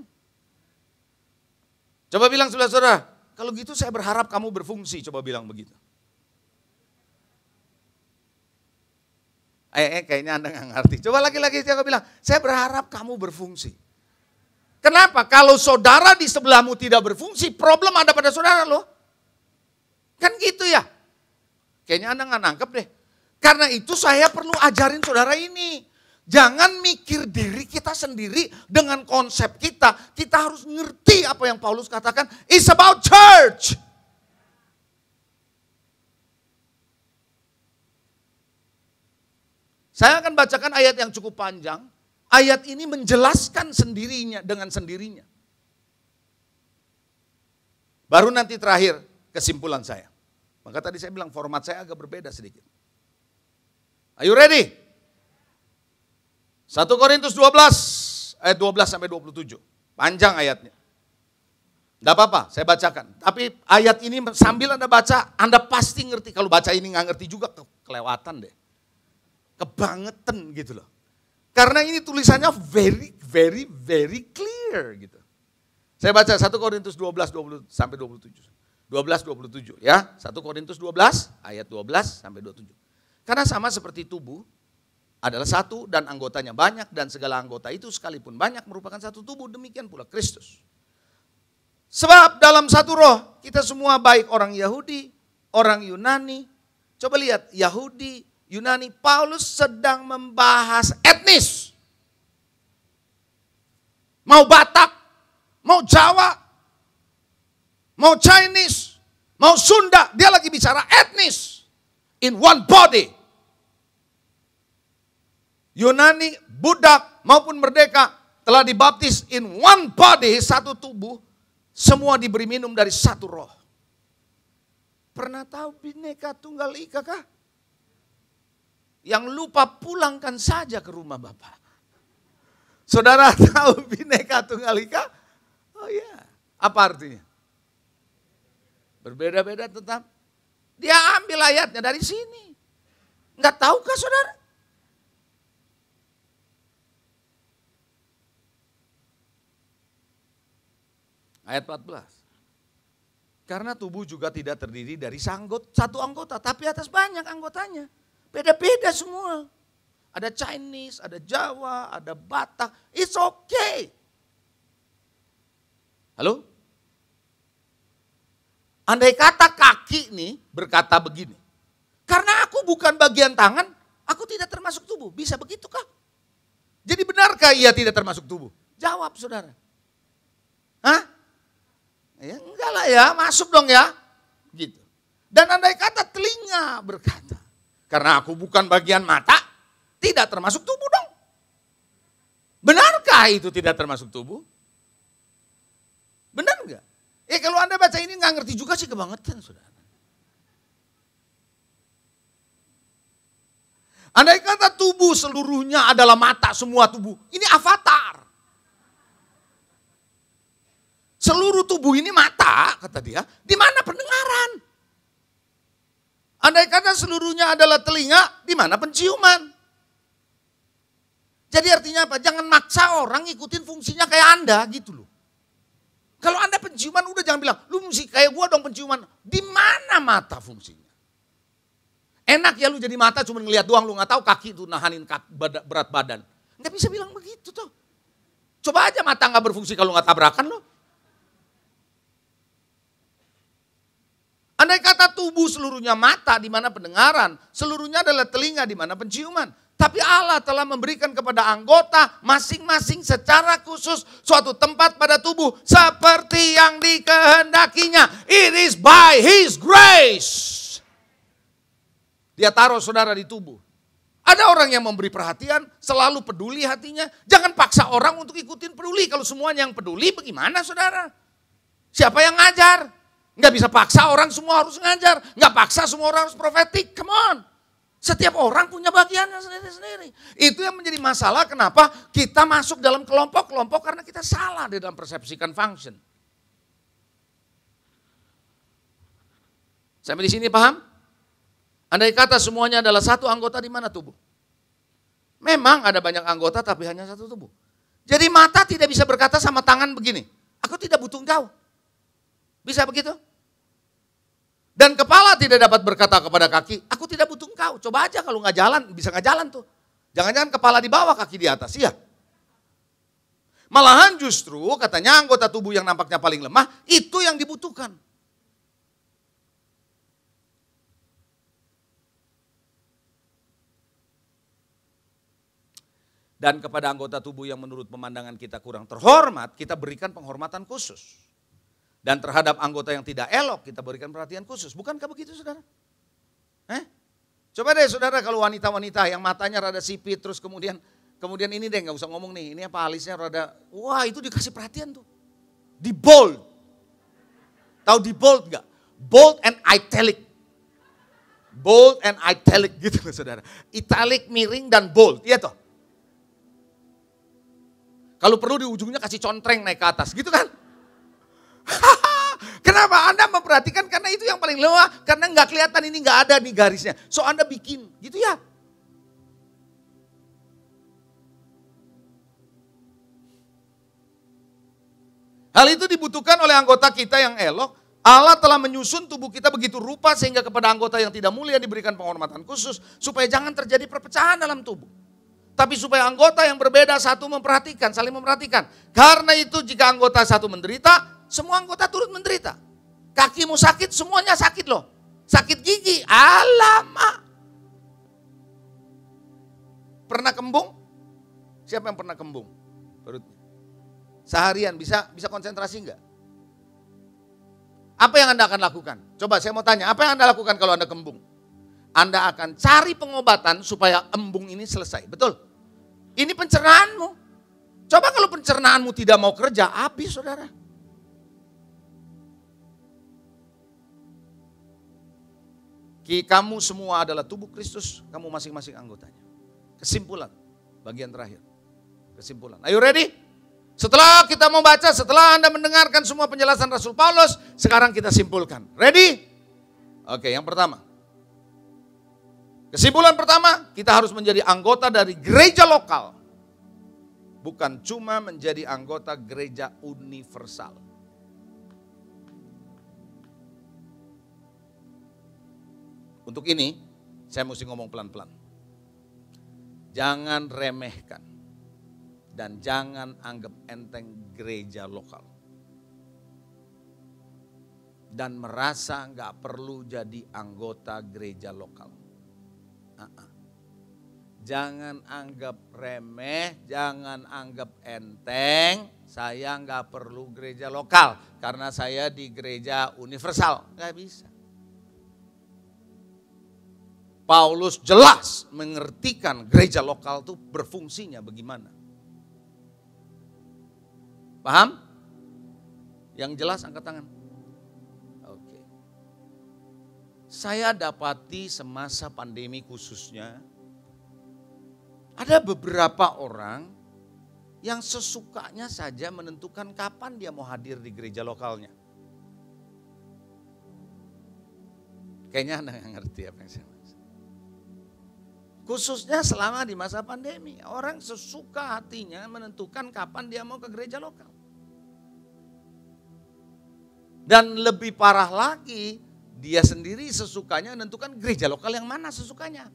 Coba bilang saudara-saudara, kalau gitu saya berharap kamu berfungsi, coba bilang begitu. Kayaknya Anda nggak ngerti. Coba lagi-lagi saya bilang, saya berharap kamu berfungsi. Kenapa? Kalau saudara di sebelahmu tidak berfungsi, problem ada pada saudara loh. Kan gitu ya. Kayaknya Anda nggak nangkep deh. Karena itu saya perlu ajarin saudara ini. Jangan mikir diri kita sendiri dengan konsep kita. Kita harus ngerti apa yang Paulus katakan. It's about church. Saya akan bacakan ayat yang cukup panjang. Ayat ini menjelaskan sendirinya dengan sendirinya. Baru nanti terakhir kesimpulan saya. Maka tadi saya bilang format saya agak berbeda sedikit. Are you ready? 1 Korintus 12 ayat 12 sampai 27. Panjang ayatnya. Tidak apa-apa, saya bacakan. Tapi ayat ini sambil Anda baca, Anda pasti ngerti. Kalau baca ini nggak ngerti juga, kelewatan deh. Kebangetan gitu loh. Karena ini tulisannya very clear gitu. Saya baca 1 Korintus 12 20 sampai 27. 12-27 ya. 1 Korintus 12 ayat 12 sampai 27. Karena sama seperti tubuh adalah satu dan anggotanya banyak dan segala anggota itu sekalipun banyak merupakan satu tubuh, demikian pula Kristus. Sebab dalam satu roh kita semua baik orang Yahudi, orang Yunani. Coba lihat Yahudi, Yunani, Paulus sedang membahas etnis. Mau Batak, mau Jawa, mau Chinese, mau Sunda, dia lagi bicara etnis. In one body. Yunani, budak maupun merdeka telah dibaptis in one body, satu tubuh. Semua diberi minum dari satu roh. Pernah tahu Bhinneka Tunggal Ika kah? Yang lupa pulangkan saja ke rumah Bapak. Saudara tahu Bhinneka Tunggal Ika? Oh iya. Apa artinya? Berbeda-beda tetap. Dia ambil ayatnya dari sini. Enggak tahukah saudara? Ayat 14. Karena tubuh juga tidak terdiri dari satu anggota, tapi atas banyak anggotanya. Beda-beda semua. Ada Chinese, ada Jawa, ada Batak. It's okay. Halo? Andai kata kaki nih berkata begini. Karena aku bukan bagian tangan, aku tidak termasuk tubuh. Bisa begitukah? Jadi benarkah ia tidak termasuk tubuh? Jawab saudara. Hah? Ya, enggak lah ya, masuk dong ya. Gitu. Dan andai kata telinga berkata, karena aku bukan bagian mata, tidak termasuk tubuh dong. Benarkah itu tidak termasuk tubuh? Benar enggak? Kalau Anda baca ini nggak ngerti juga sih kebangetan saudara. Andai kata tubuh seluruhnya adalah mata, semua tubuh. Ini avatar. Seluruh tubuh ini mata, kata dia. Di mana pendengaran? Andai kata seluruhnya adalah telinga, di mana penciuman? Jadi artinya apa? Jangan maksa orang ngikutin fungsinya kayak Anda gitu loh. Kalau Anda penciuman udah jangan bilang, lu mesti kayak gua dong penciuman. Di mana mata fungsinya? Enak ya lu jadi mata cuma ngeliat doang, lu gak tahu kaki itu nahanin berat badan. Gak bisa bilang begitu tuh. Coba aja mata gak berfungsi kalau gak tabrakan lo. Andai kata tubuh seluruhnya mata, di mana pendengaran, seluruhnya adalah telinga, di mana penciuman. Tapi Allah telah memberikan kepada anggota masing-masing secara khusus suatu tempat pada tubuh seperti yang dikehendakinya. It is by His grace. Dia taruh saudara di tubuh. Ada orang yang memberi perhatian, selalu peduli hatinya. Jangan paksa orang untuk ikutin peduli. Kalau semuanya yang peduli, bagaimana saudara? Siapa yang ngajar? Nggak bisa paksa orang semua harus ngajar. Nggak paksa semua orang harus profetik. Come on. Setiap orang punya bagiannya sendiri-sendiri. Itu yang menjadi masalah kenapa kita masuk dalam kelompok-kelompok karena kita salah di dalam persepsikan function. Sampai di sini paham? Andai kata semuanya adalah satu anggota di mana tubuh? Memang ada banyak anggota tapi hanya satu tubuh. Jadi mata tidak bisa berkata sama tangan begini, aku tidak butuh engkau. Bisa begitu? Dan kepala tidak dapat berkata kepada kaki, aku tidak butuh engkau. Coba aja kalau nggak jalan, bisa nggak jalan tuh. Jangan-jangan kepala di bawah, kaki di atas, iya. Malahan justru katanya anggota tubuh yang nampaknya paling lemah, itu yang dibutuhkan. Dan kepada anggota tubuh yang menurut pemandangan kita kurang terhormat, kita berikan penghormatan khusus. Dan terhadap anggota yang tidak elok, kita berikan perhatian khusus. Bukankah begitu, saudara? Coba deh saudara kalau wanita-wanita yang matanya rada sipit, terus kemudian ini deh gak usah ngomong nih, ini apa alisnya rada, wah itu dikasih perhatian tuh. Di bold. Tahu di bold gak? Bold and italic. Bold and italic gitu loh saudara. Italic, miring dan bold, iya toh. Kalau perlu di ujungnya kasih contreng naik ke atas, gitu kan? Kenapa? Anda memperhatikan karena itu yang paling lemah, karena nggak kelihatan ini nggak ada nih garisnya. So Anda bikin, gitu ya. Hal itu dibutuhkan oleh anggota kita yang elok. Allah telah menyusun tubuh kita begitu rupa sehingga kepada anggota yang tidak mulia diberikan penghormatan khusus supaya jangan terjadi perpecahan dalam tubuh. Tapi supaya anggota yang berbeda satu memperhatikan, saling memperhatikan. Karena itu jika anggota satu menderita, semua anggota turut menderita. Kakimu sakit, semuanya sakit loh. Sakit gigi, alamak. Pernah kembung? Siapa yang pernah kembung? Perutnya. Seharian bisa konsentrasi enggak? Apa yang Anda akan lakukan? Coba saya mau tanya, apa yang Anda lakukan kalau Anda kembung? Anda akan cari pengobatan supaya embung ini selesai, betul? Ini pencernaanmu. Coba kalau pencernaanmu tidak mau kerja, habis saudara. Kamu semua adalah tubuh Kristus, kamu masing-masing anggotanya. Kesimpulan, bagian terakhir. Kesimpulan, are you ready? Setelah kita membaca, setelah Anda mendengarkan semua penjelasan Rasul Paulus, sekarang kita simpulkan. Ready? Oke, yang pertama. Kesimpulan pertama, kita harus menjadi anggota dari gereja lokal. Bukan cuma menjadi anggota gereja universal. Untuk ini, saya mesti ngomong pelan-pelan. Jangan remehkan dan jangan anggap enteng gereja lokal. Dan merasa nggak perlu jadi anggota gereja lokal. Jangan anggap remeh, jangan anggap enteng, saya nggak perlu gereja lokal karena saya di gereja universal, nggak bisa. Paulus jelas mengertikan gereja lokal itu berfungsinya bagaimana. Paham? Yang jelas angkat tangan. Oke. Saya dapati semasa pandemi khususnya, ada beberapa orang yang sesukanya saja menentukan kapan dia mau hadir di gereja lokalnya. Kayaknya Anda nggak ngerti apa yang saya maksud. Khususnya selama di masa pandemi, orang sesuka hatinya menentukan kapan dia mau ke gereja lokal. Dan lebih parah lagi, dia sendiri sesukanya menentukan gereja lokal yang mana sesukanya.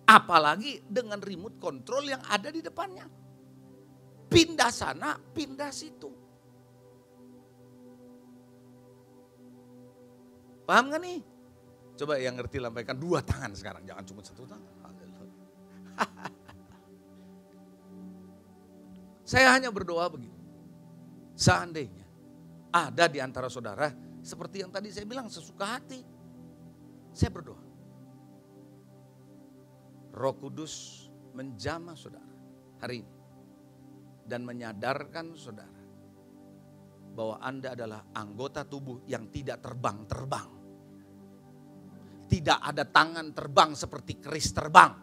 Apalagi dengan remote control yang ada di depannya. Pindah sana, pindah situ. Paham gak nih? Coba yang ngerti lampaikan 2 tangan sekarang, jangan cuma 1 tangan. Saya hanya berdoa begini. Seandainya ada di antara saudara seperti yang tadi saya bilang sesuka hati. Saya berdoa. Roh Kudus menjamah saudara hari ini dan menyadarkan saudara bahwa Anda adalah anggota tubuh yang tidak terbang-terbang. Tidak ada tangan terbang seperti keris terbang.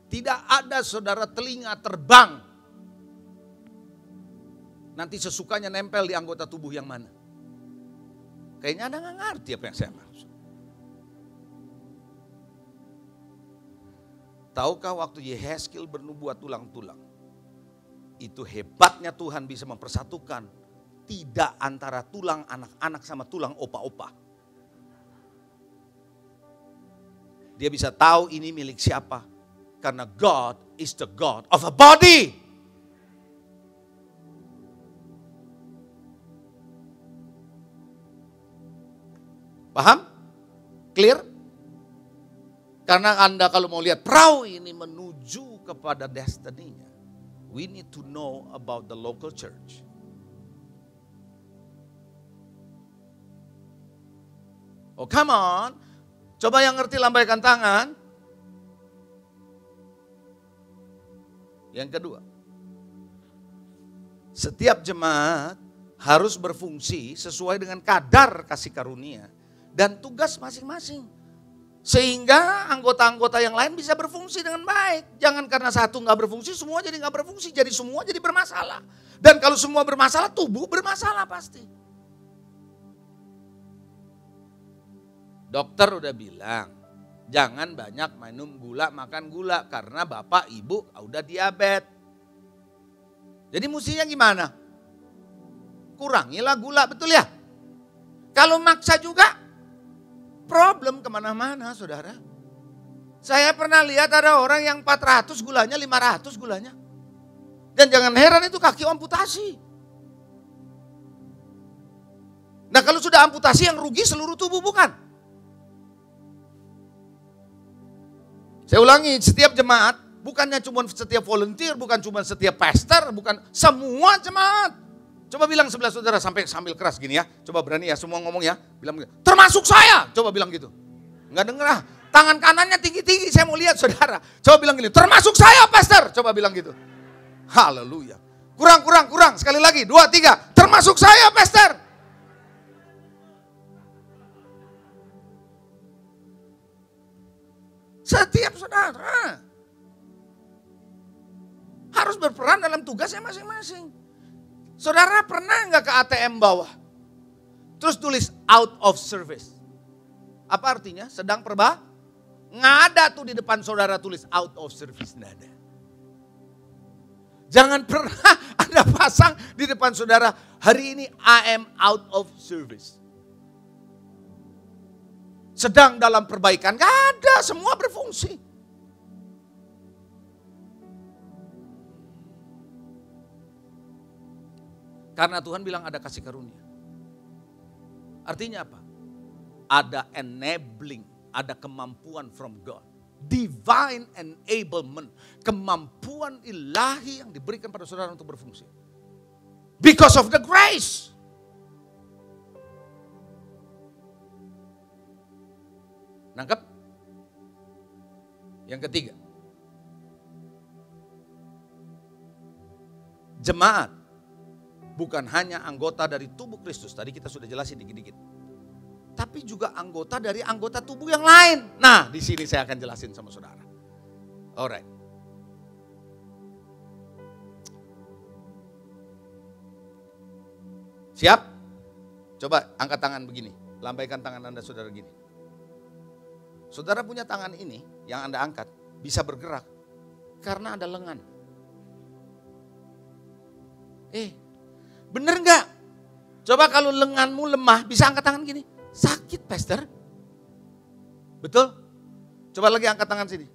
Tidak ada saudara telinga terbang. Nanti sesukanya nempel di anggota tubuh yang mana. Kayaknya Anda nggak ngerti apa yang saya maksud. Tahukah waktu Yehezkiel bernubuat tulang-tulang? Itu hebatnya Tuhan bisa mempersatukan. Tidak antara tulang anak-anak sama tulang opa-opa. Dia bisa tahu ini milik siapa. Karena God is the God of a body. Paham? Clear? Karena Anda kalau mau lihat perahu ini menuju kepada destiny-nya, we need to know about the local church. Oh come on, coba yang ngerti lambaikan tangan. Yang kedua, setiap jemaat harus berfungsi sesuai dengan kadar kasih karunia dan tugas masing-masing. Sehingga anggota-anggota yang lain bisa berfungsi dengan baik. Jangan karena satu nggak berfungsi, semua jadi nggak berfungsi. Jadi semua jadi bermasalah. Dan kalau semua bermasalah, tubuh bermasalah pasti. Dokter udah bilang, jangan banyak minum gula, makan gula. Karena bapak, ibu udah diabetes. Jadi mestinya gimana? Kurangilah gula, betul ya? Kalau maksa juga, problem kemana-mana saudara. Saya pernah lihat ada orang yang 400 gulanya, 500 gulanya. Dan jangan heran itu kaki amputasi. Nah kalau sudah amputasi yang rugi seluruh tubuh bukan? Saya ulangi, setiap jemaat, bukannya cuma setiap volunteer, bukan cuma setiap pastor, bukan semua jemaat. Coba bilang sebelah saudara sambil keras gini ya. Coba berani ya semua ngomong ya. Bilang termasuk saya. Coba bilang gitu. Enggak denger ah. Tangan kanannya tinggi-tinggi saya mau lihat saudara. Coba bilang gini, termasuk saya pastor. Coba bilang gitu. Haleluya. Kurang. Sekali lagi, 2, 3. Termasuk saya pastor. Setiap saudara harus berperan dalam tugasnya masing-masing. Saudara pernah nggak ke ATM bawah? Terus tulis out of service. Apa artinya? Sedang nggak ada tuh di depan saudara tulis out of service. Nggak ada. Jangan pernah ada pasang di depan saudara, hari ini I am out of service. Sedang dalam perbaikan, nggak ada, semua berfungsi. Karena Tuhan bilang ada kasih karunia. Artinya apa? Ada enabling, ada kemampuan from God. Divine enablement, kemampuan ilahi yang diberikan pada saudara untuk berfungsi. Because of the grace. Nangkep? Yang ketiga. Jemaat bukan hanya anggota dari tubuh Kristus. Tadi kita sudah jelasin dikit-dikit. Tapi juga anggota dari anggota tubuh yang lain. Nah, di sini saya akan jelasin sama saudara. Alright. Siap? Coba angkat tangan begini. Lambaikan tangan Anda saudara gini. Saudara punya tangan ini yang Anda angkat bisa bergerak karena ada lengan. Bener nggak? Coba kalau lenganmu lemah bisa angkat tangan gini. Sakit pastor. Betul? Coba lagi angkat tangan sini.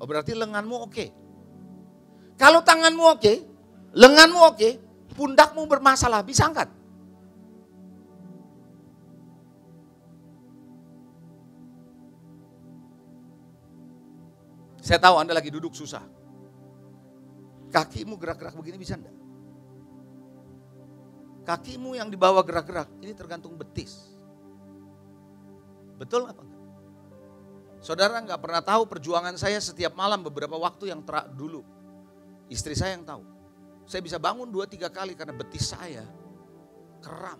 Oh berarti lenganmu oke. Kalau tanganmu oke, lenganmu oke, pundakmu bermasalah bisa angkat. Saya tahu Anda lagi duduk susah. Kakimu gerak-gerak begini bisa enggak? Kakimu yang dibawa gerak-gerak, ini tergantung betis. Betul apa enggak? Saudara enggak pernah tahu perjuangan saya setiap malam beberapa waktu yang dulu. Istri saya yang tahu. Saya bisa bangun 2-3 kali karena betis saya kram.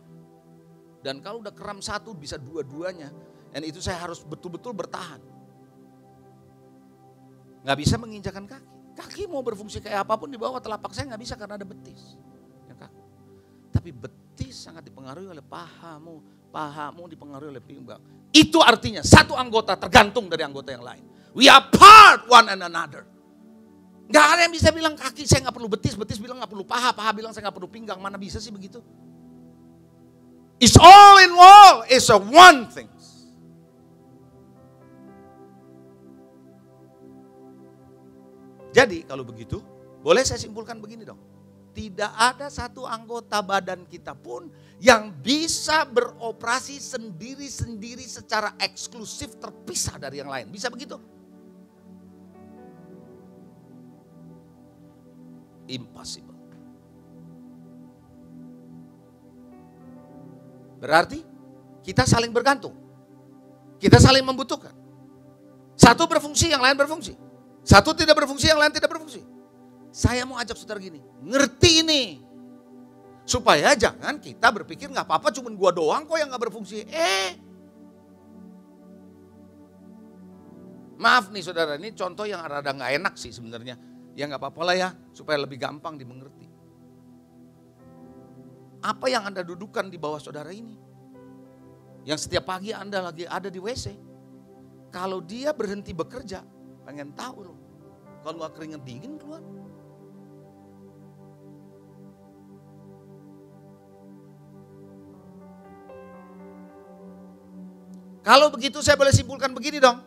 Dan kalau udah kram satu bisa dua-duanya. Dan itu saya harus betul-betul bertahan. Gak bisa menginjakan kaki. Kaki mau berfungsi kayak apapun di bawah telapak saya gak bisa karena ada betis. Ya kan? Tapi betis sangat dipengaruhi oleh pahamu. Pahamu dipengaruhi oleh pinggang. Itu artinya satu anggota tergantung dari anggota yang lain. We are part one and another. Gak ada yang bisa bilang kaki saya gak perlu betis, betis bilang gak perlu paha, paha bilang saya gak perlu pinggang. Mana bisa sih begitu? It's all in all, it's a one thing. Jadi kalau begitu, boleh saya simpulkan begini dong. Tidak ada satu anggota badan kita pun yang bisa beroperasi sendiri-sendiri secara eksklusif terpisah dari yang lain. Bisa begitu? Impossible. Berarti kita saling bergantung. Kita saling membutuhkan. Satu berfungsi, yang lain berfungsi. Satu tidak berfungsi, yang lain tidak berfungsi. Saya mau ajak saudara gini, ngerti ini. Supaya jangan kita berpikir gak apa-apa cuman gua doang kok yang gak berfungsi. Maaf nih saudara, ini contoh yang rada gak enak sih sebenarnya. Ya gak apa-apa lah ya, supaya lebih gampang dimengerti. Apa yang Anda dudukan di bawah saudara ini? Yang setiap pagi Anda lagi ada di WC. Kalau dia berhenti bekerja, pengen tahu loh. Kalau gak keringet dingin keluar. Kalau begitu saya boleh simpulkan begini dong.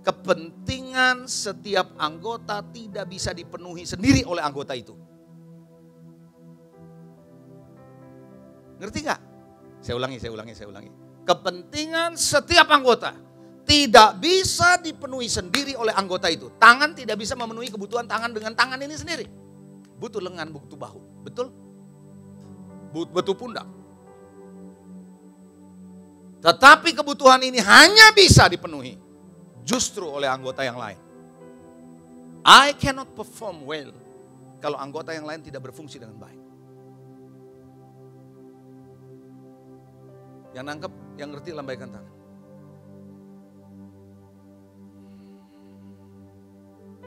Kepentingan setiap anggota tidak bisa dipenuhi sendiri oleh anggota itu. Ngerti gak? Saya ulangi. Kepentingan setiap anggota tidak bisa dipenuhi sendiri oleh anggota itu. Tangan tidak bisa memenuhi kebutuhan tangan dengan tangan ini sendiri. Butuh lengan, butuh bahu. Betul? Butuh pundak. Tetapi kebutuhan ini hanya bisa dipenuhi justru oleh anggota yang lain. I cannot perform well kalau anggota yang lain tidak berfungsi dengan baik. Yang nangkep, yang ngerti lambaikan tangan.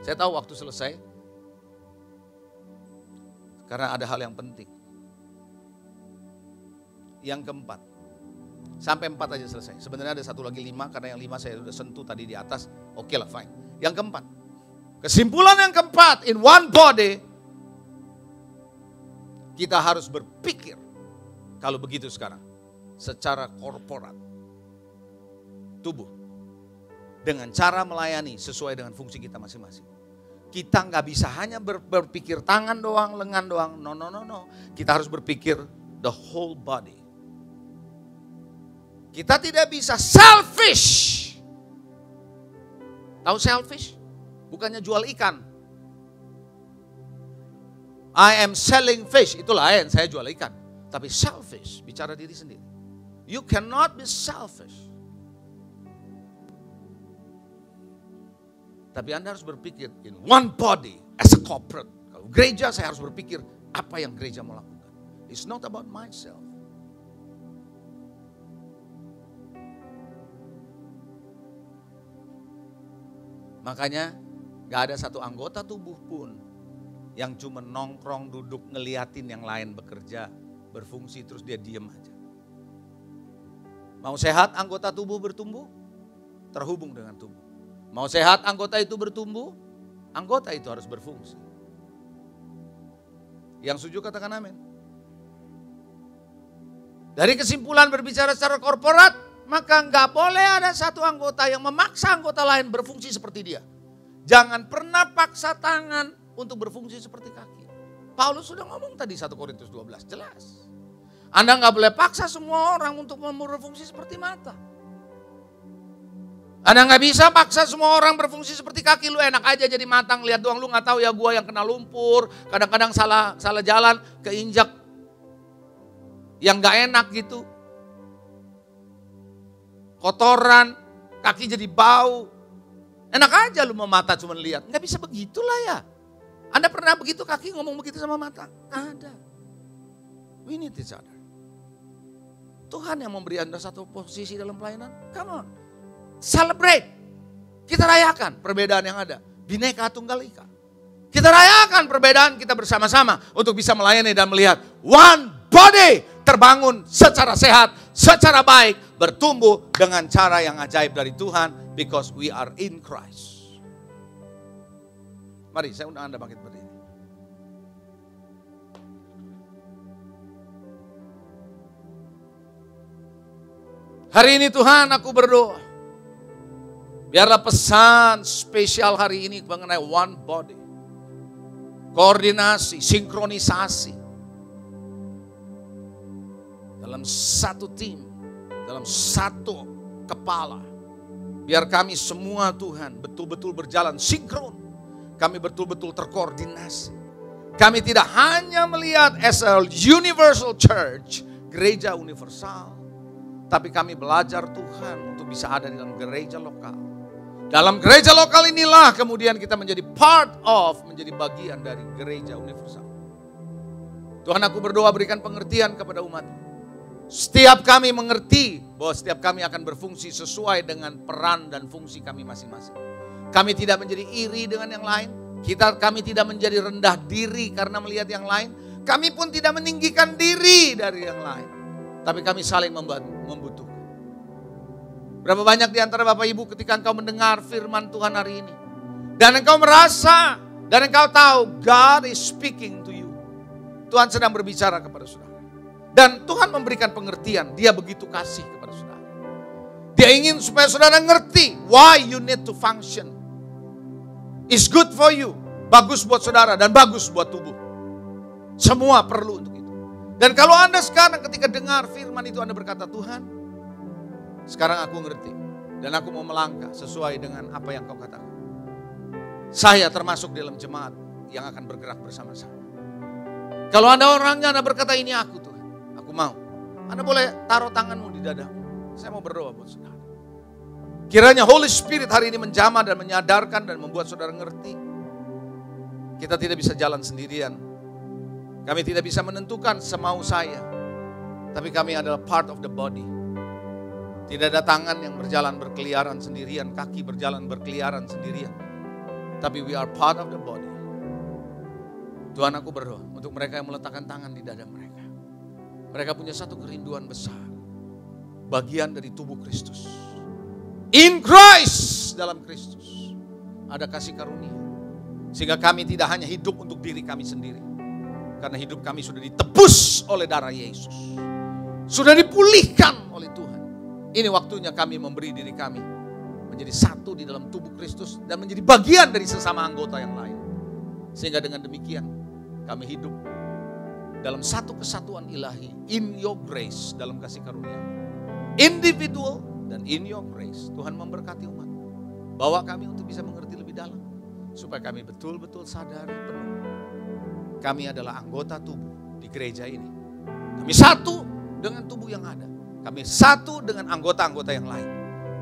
Saya tahu waktu selesai. Karena ada hal yang penting. Yang keempat. Sampai 4 aja selesai. Sebenarnya ada satu lagi 5 karena yang 5 saya sudah sentuh tadi di atas. Oke lah, fine. Yang keempat. Kesimpulan yang keempat, in one body, kita harus berpikir kalau begitu sekarang secara korporat. Tubuh. Dengan cara melayani sesuai dengan fungsi kita masing-masing. Kita nggak bisa hanya berpikir tangan doang, lengan doang. No. Kita harus berpikir the whole body. Kita tidak bisa selfish. Tahu selfish? Bukannya jual ikan. I am selling fish, itu lain, saya jual ikan. Tapi selfish, bicara diri sendiri. You cannot be selfish. Tapi Anda harus berpikir in one body as a corporate. Kalau gereja saya harus berpikir apa yang gereja mau lakukan. It's not about myself. Makanya gak ada satu anggota tubuh pun yang cuma nongkrong duduk ngeliatin yang lain bekerja, berfungsi terus dia diem aja. Mau sehat anggota tubuh bertumbuh, terhubung dengan tubuh. Mau sehat anggota itu bertumbuh, anggota itu harus berfungsi. Yang setuju katakan amin. Dari kesimpulan berbicara secara korporat, maka nggak boleh ada satu anggota yang memaksa anggota lain berfungsi seperti dia. Jangan pernah paksa tangan untuk berfungsi seperti kaki. Paulus sudah ngomong tadi 1 Korintus 12, jelas. Anda nggak boleh paksa semua orang untuk berfungsi seperti mata. Anda nggak bisa paksa semua orang berfungsi seperti kaki. Lu enak aja jadi matang, lihat doang, lu nggak tahu ya gua yang kena lumpur, kadang-kadang salah jalan, keinjak yang nggak enak gitu. Kotoran, kaki jadi bau. Enak aja lu mau mata cuma lihat. Nggak bisa begitulah ya. Anda pernah begitu kaki ngomong begitu sama mata? Nggak ada. We need each other. Tuhan yang memberi Anda satu posisi dalam pelayanan. Come on. Celebrate. Kita rayakan perbedaan yang ada. Bhinneka Tunggal Ika. Kita rayakan perbedaan kita bersama-sama untuk bisa melayani dan melihat one body terbangun secara sehat, secara baik, bertumbuh dengan cara yang ajaib dari Tuhan, because we are in Christ. Mari saya undang Anda bangkit berdiri. Hari ini Tuhan aku berdoa, biarlah pesan spesial hari ini mengenai one body, koordinasi, sinkronisasi dalam satu tim, dalam satu kepala. Biar kami semua Tuhan betul-betul berjalan sinkron, kami betul-betul terkoordinasi. Kami tidak hanya melihat as a universal church, gereja universal, tapi kami belajar Tuhan untuk bisa ada di dalam gereja lokal. Dalam gereja lokal inilah kemudian kita menjadi part of, menjadi bagian dari gereja universal. Tuhan, aku berdoa berikan pengertian kepada umat. Setiap kami mengerti bahwa setiap kami akan berfungsi sesuai dengan peran dan fungsi kami masing-masing. Kami tidak menjadi iri dengan yang lain. Kami tidak menjadi rendah diri karena melihat yang lain. Kami pun tidak meninggikan diri dari yang lain. Tapi kami saling membutuhkan. Berapa banyak di antara Bapak Ibu ketika engkau mendengar firman Tuhan hari ini. Dan engkau merasa, dan engkau tahu God is speaking to you. Tuhan sedang berbicara kepada saudara. Dan Tuhan memberikan pengertian, dia begitu kasih kepada saudara. Dia ingin supaya saudara ngerti why you need to function. It's good for you. Bagus buat saudara dan bagus buat tubuh. Semua perlu untuk itu. Dan kalau Anda sekarang ketika dengar firman itu Anda berkata, Tuhan, sekarang aku ngerti. Dan aku mau melangkah sesuai dengan apa yang kau katakan. Saya termasuk dalam jemaat yang akan bergerak bersama-sama. Kalau Anda orangnya Anda berkata ini aku Tuhan. Aku mau. Anda boleh taruh tanganmu di dadamu. Saya mau berdoa buat saudara. Kiranya Holy Spirit hari ini menjamah dan menyadarkan dan membuat saudara ngerti. Kita tidak bisa jalan sendirian. Kami tidak bisa menentukan semau saya. Tapi kami adalah part of the body. Tidak ada tangan yang berjalan berkeliaran sendirian, kaki berjalan berkeliaran sendirian. Tapi we are part of the body. Tuhan, aku berdoa untuk mereka yang meletakkan tangan di dada mereka. Mereka punya satu kerinduan besar. Bagian dari tubuh Kristus. In Christ, dalam Kristus. Ada kasih karunia. Sehingga kami tidak hanya hidup untuk diri kami sendiri. Karena hidup kami sudah ditebus oleh darah Yesus. Sudah dipulihkan oleh Tuhan. Ini waktunya kami memberi diri kami menjadi satu di dalam tubuh Kristus dan menjadi bagian dari sesama anggota yang lain. Sehingga dengan demikian kami hidup dalam satu kesatuan ilahi, in your grace, dalam kasih karunia. Individual dan in your grace. Tuhan memberkati umat. Bawa kami untuk bisa mengerti lebih dalam. Supaya kami betul-betul sadari penuh. Kami adalah anggota tubuh di gereja ini. Kami satu dengan tubuh yang ada. Kami satu dengan anggota-anggota yang lain.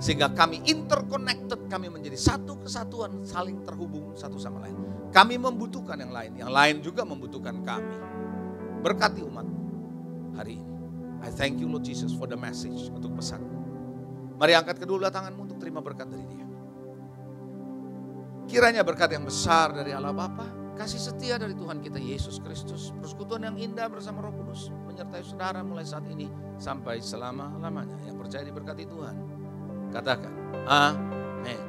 Sehingga kami interconnected, kami menjadi satu kesatuan, saling terhubung satu sama lain. Kami membutuhkan yang lain juga membutuhkan kami. Berkati umat hari ini. I thank you Lord Jesus for the message, untuk pesan. Mari angkat kedua tanganmu untuk terima berkat dari Dia. Kiranya berkat yang besar dari Allah Bapa, kasih setia dari Tuhan kita Yesus Kristus, persekutuan yang indah bersama Roh Kudus menyertai saudara mulai saat ini sampai selama-lamanya. Yang percaya diberkati Tuhan, katakan amin.